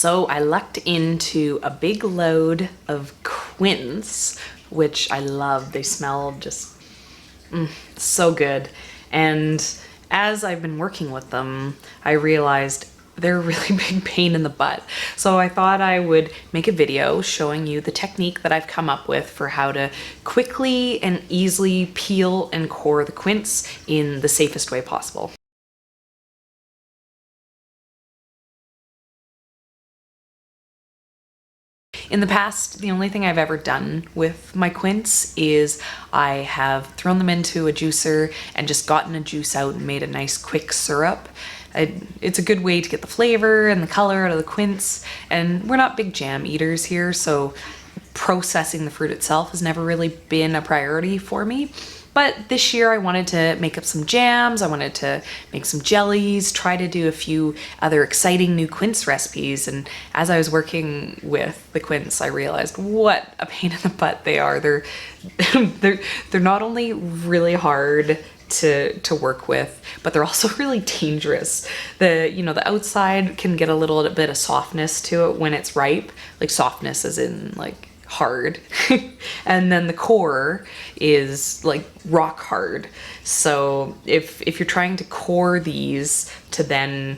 So I lucked into a big load of Quince, which I love. They smell just so good. And as I've been working with them, I realized they're a really big pain in the butt. So I thought I would make a video showing you the technique that I've come up with for how to quickly and easily peel and core the quince in the safest way possible. In the past, the only thing I've ever done with my quince is I have thrown them into a juicer and just gotten a juice out and made a nice quick syrup. It's a good way to get the flavor and the color out of the quince, and we're not big jam eaters here, so processing the fruit itself has never really been a priority for me. But this year I wanted to make up some jams, I wanted to make some jellies, try to do a few other exciting new quince recipes, and as I was working with the quince, I realized what a pain in the butt they are. They're not only really hard to work with, but they're also really dangerous. The outside can get a little bit of softness to it when it's ripe, like softness as in like hard. And then the core is like rock hard. So if you're trying to core these to then,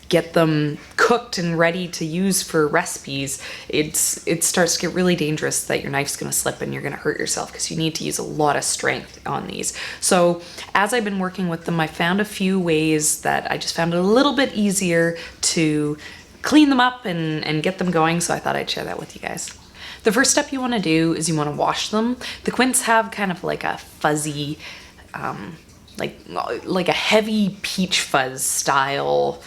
get them cooked and ready to use for recipes, it starts to get really dangerous that your knife's gonna slip and you're gonna hurt yourself because you need to use a lot of strength on these. So as I've been working with them, I found a few ways that I just found it a little bit easier to clean them up and get them going, so I thought I'd share that with you guys. The first step you want to do is you want to wash them. The quince have kind of like a fuzzy, like a heavy peach fuzz style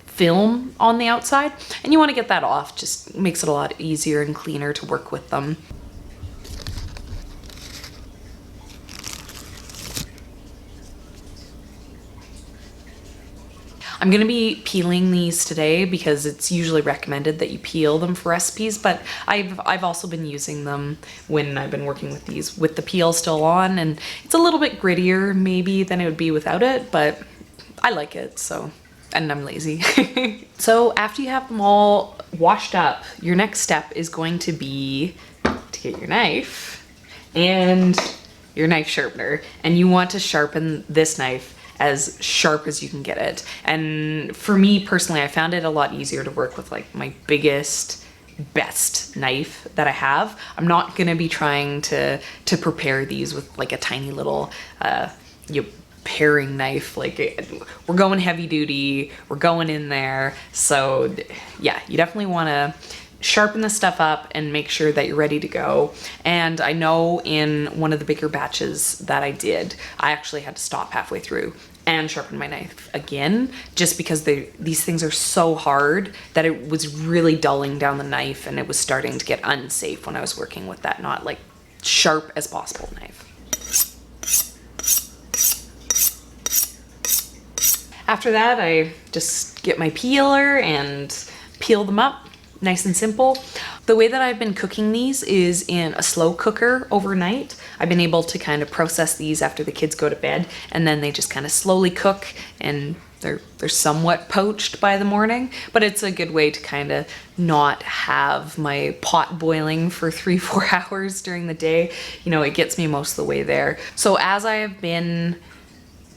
film on the outside, and you want to get that off. Just makes it a lot easier and cleaner to work with them. I'm gonna be peeling these today because it's usually recommended that you peel them for recipes, but I've also been using them when I've been working with these with the peel still on, and it's a little bit grittier maybe than it would be without it, but I like it, so, and I'm lazy. So after you have them all washed up, your next step is going to be to get your knife and your knife sharpener, and you want to sharpen this knife as sharp as you can get it. And for me personally, I found it a lot easier to work with like my biggest, best knife that I have. I'm not gonna be trying to prepare these with like a tiny little paring knife. Like we're going heavy duty, we're going in there. So yeah, you definitely wanna sharpen this stuff up and make sure that you're ready to go. And I know in one of the bigger batches that I did, I actually had to stop halfway through and sharpen my knife again, just because these things are so hard that it was really dulling down the knife and it was starting to get unsafe when I was working with that not like sharp as possible knife. After that, I just get my peeler and peel them up. Nice and simple. The way that I've been cooking these is in a slow cooker overnight. I've been able to kind of process these after the kids go to bed, and then they just kind of slowly cook and they're somewhat poached by the morning, but it's a good way to kind of not have my pot boiling for 3-4 hours during the day. It gets me most of the way there. So as I have been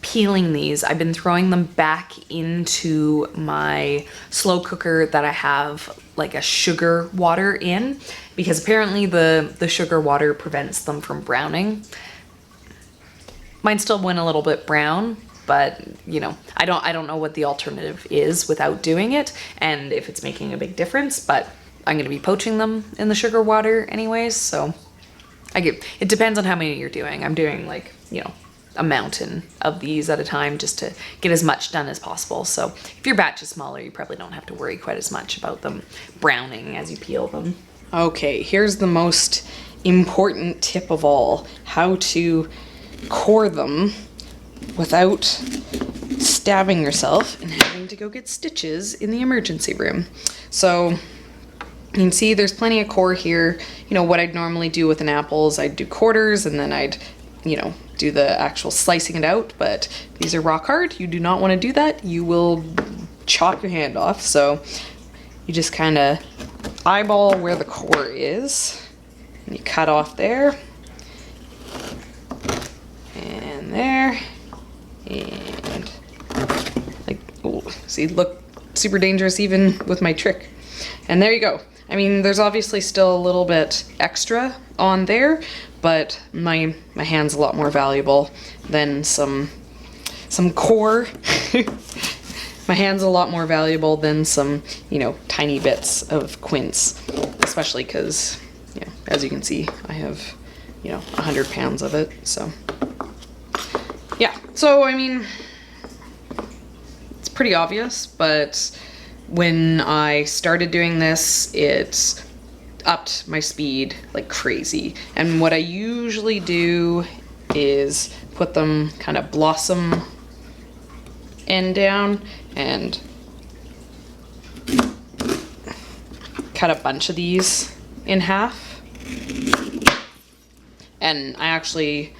peeling these, I've been throwing them back into my slow cooker that I have like a sugar water in, because apparently the sugar water prevents them from browning. Mine still went a little bit brown, but I don't know what the alternative is without doing it and if it's making a big difference, but I'm gonna be poaching them in the sugar water anyways, so it depends on how many you're doing. I'm doing like, a mountain of these at a time just to get as much done as possible. So if your batch is smaller, you probably don't have to worry quite as much about them browning as you peel them. Okay, here's the most important tip of all: how to core them without stabbing yourself and having to go get stitches in the emergency room. So you can see there's plenty of core here. What I'd normally do with an apple is I'd do quarters and then I'd do the actual slicing it out, but these are rock hard. You do not want to do that. You will chop your hand off. So you just kind of eyeball where the core is. And you cut off there. And there. And like, oh, see, look, super dangerous even with my trick. And there you go. I mean, there's obviously still a little bit extra on there, but my hand's a lot more valuable than some core. My hand's a lot more valuable than some, you know, tiny bits of quince, especially because, you know, as you can see, I have, you know, 100 pounds of it. So yeah, so I mean, it's pretty obvious, but when I started doing this, it upped my speed like crazy. And what I usually do is put them kind of blossom end down and cut a bunch of these in half. And I actually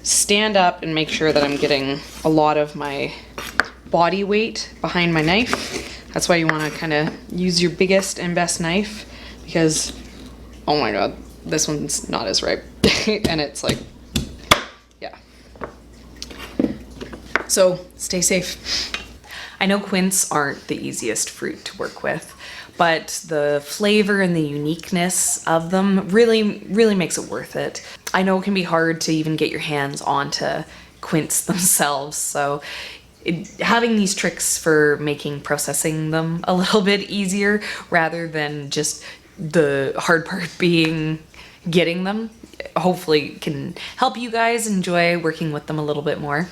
stand up and make sure that I'm getting a lot of my body weight behind my knife. That's why you want to kind of use your biggest and best knife, because, oh my god, this one's not as ripe. And it's like, yeah. So stay safe. I know quince aren't the easiest fruit to work with, but the flavor and the uniqueness of them really makes it worth it. I know it can be hard to even get your hands onto quince themselves, so having these tricks for making processing them a little bit easier rather than just the hard part being getting them, hopefully can help you guys enjoy working with them a little bit more.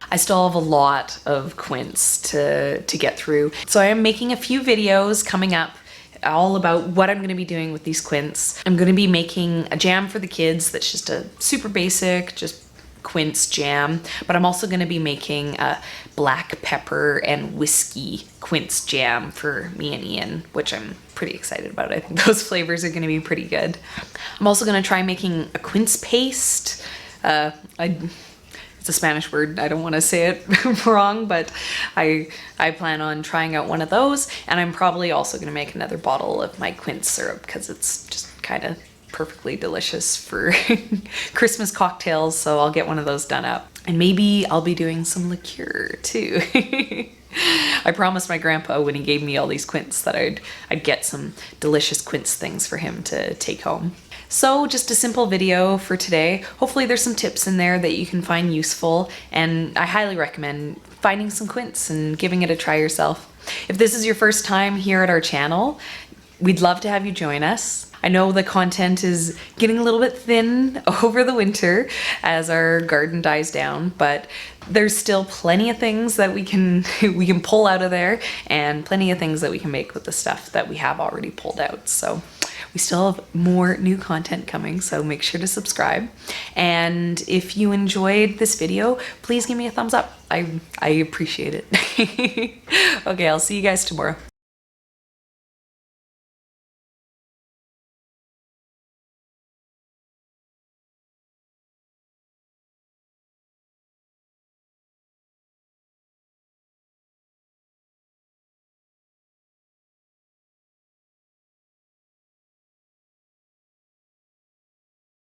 I still have a lot of quince to get through. So I am making a few videos coming up all about what I'm gonna be doing with these quince. I'm gonna be making a jam for the kids that's just a super basic, just quince jam, but I'm also gonna be making a black pepper and whiskey quince jam for me and Ian, which I'm pretty excited about. I think those flavors are gonna be pretty good. I'm also gonna try making a quince paste. It's a Spanish word, I don't want to say it wrong, but I plan on trying out one of those, and I'm probably also going to make another bottle of my quince syrup because it's just kind of perfectly delicious for Christmas cocktails, so I'll get one of those done up. And maybe I'll be doing some liqueur too. I promised my grandpa when he gave me all these quince that I'd get some delicious quince things for him to take home. So just a simple video for today. Hopefully there's some tips in there that you can find useful, and I highly recommend finding some quince and giving it a try yourself. If this is your first time here at our channel, we'd love to have you join us. I know the content is getting a little bit thin over the winter as our garden dies down, but there's still plenty of things that we can pull out of there, and plenty of things that we can make with the stuff that we have already pulled out. So we still have more new content coming, so make sure to subscribe. And if you enjoyed this video, please give me a thumbs up. I appreciate it. Okay, I'll see you guys tomorrow.